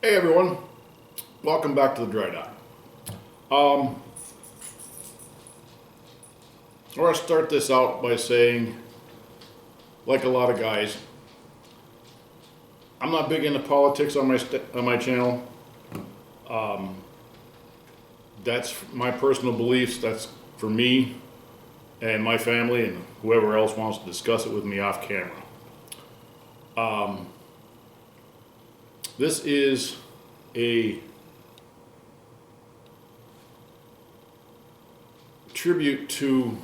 Hey everyone, welcome back to the Dry Dock. Um, I want to start this out by saying, like a lot of guys, I'm not big into politics on my channel. That's my personal beliefs. That's for me and my family and whoever else wants to discuss it with me off camera. This is a tribute to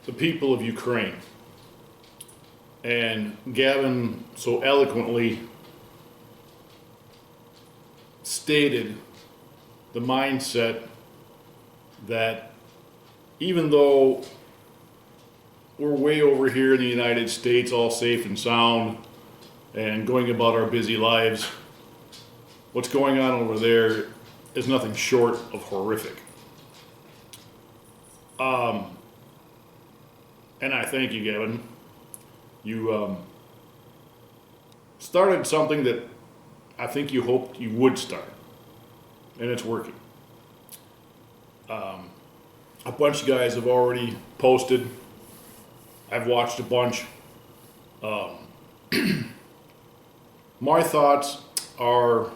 the people of Ukraine. And Gavin so eloquently stated the mindset that even though we're way over here in the United States, all safe and sound, and going about our busy lives, what's going on over there is nothing short of horrific. And I thank you, Gavin. You started something that I think you hoped you would start, and it's working. A bunch of guys have already posted. I've watched a bunch. My thoughts are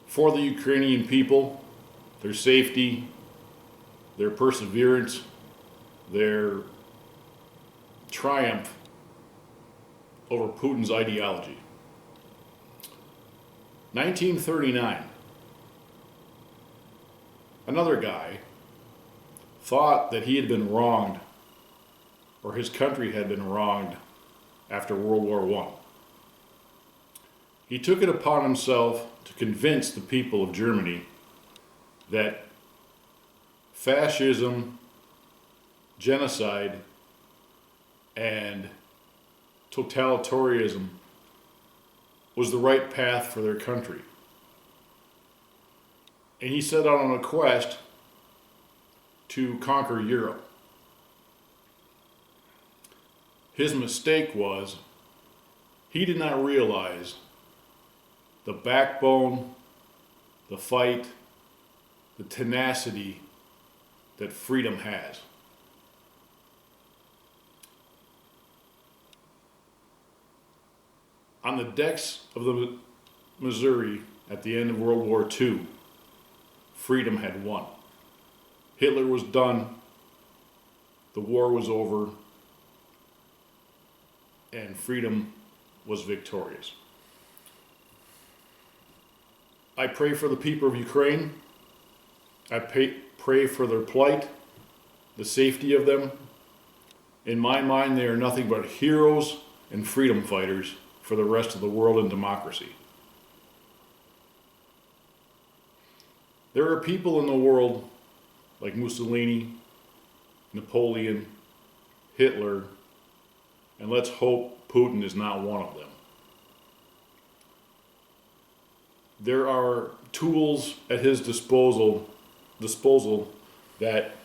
for the Ukrainian people, their safety, their perseverance, their triumph over Putin's ideology. 1939, another guy thought that he had been wronged, or his country had been wronged after World War I. He took it upon himself to convince the people of Germany that fascism, genocide, and totalitarianism was the right path for their country. And he set out on a quest to conquer Europe. His mistake was he did not realize the backbone, the fight, the tenacity that freedom has. On the decks of the Missouri at the end of World War II, freedom had won. Hitler was done, the war was over, and freedom was victorious. I pray for the people of Ukraine. I pray for their plight, the safety of them. In my mind, they are nothing but heroes and freedom fighters for the rest of the world and democracy. There are people in the world like Mussolini, Napoleon, Hitler, and let's hope Putin is not one of them. There are tools at his disposal that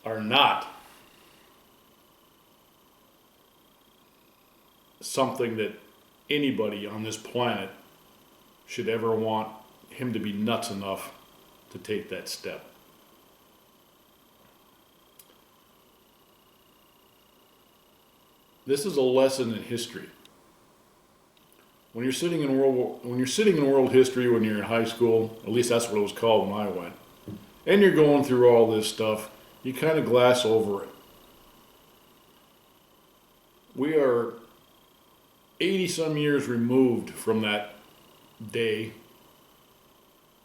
are not something that anybody on this planet should ever want him to be nuts enough to take that step. This is a lesson in history. When you're sitting in world history when you're in high school, at least that's what it was called when I went, and you're going through all this stuff, you kind of glass over it. We are 80 some years removed from that day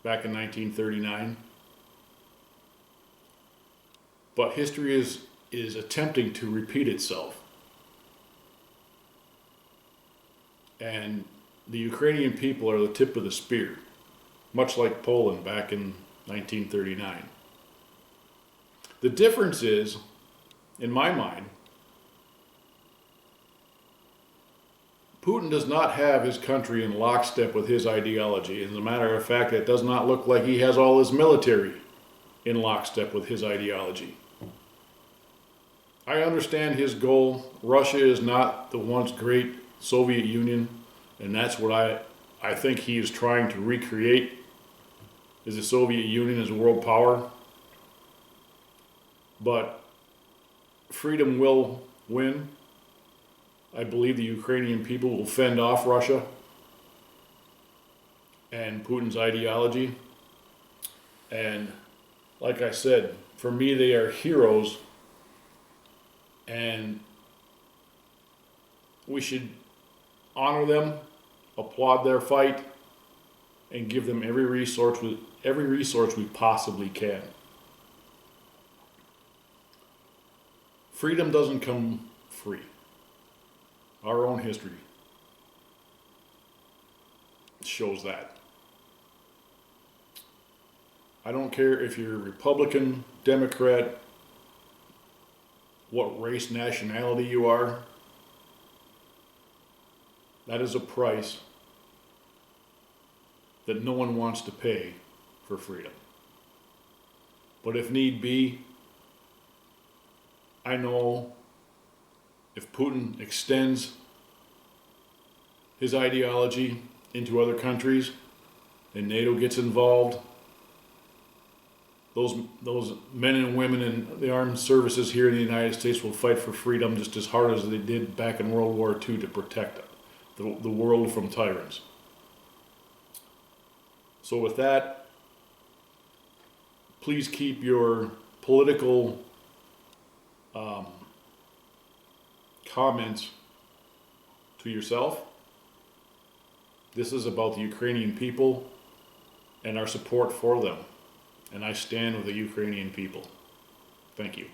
back in 1939. But history is attempting to repeat itself. And the Ukrainian people are the tip of the spear, much like Poland back in 1939. The difference is, in my mind, Putin does not have his country in lockstep with his ideology. As a matter of fact, it does not look like he has all his military in lockstep with his ideology. I understand his goal. Russia is not the once great Soviet Union, and that's what I think he is trying to recreate the Soviet Union as a world power. But freedom will win. I believe the Ukrainian people will fend off Russia and Putin's ideology. And like I said, for me, they are heroes, and we should honor them, applaud their fight, and give them every resource we possibly can. Freedom doesn't come free. Our own history shows that. I don't care if you're Republican, Democrat, what race, nationality you are. That is a price that no one wants to pay for freedom. But if need be, I know if Putin extends his ideology into other countries and NATO gets involved, those men and women in the armed services here in the United States will fight for freedom just as hard as they did back in World War II to protect the world from tyrants. So with that, please keep your political comments to yourself. This is about the Ukrainian people and our support for them. And I stand with the Ukrainian people. Thank you.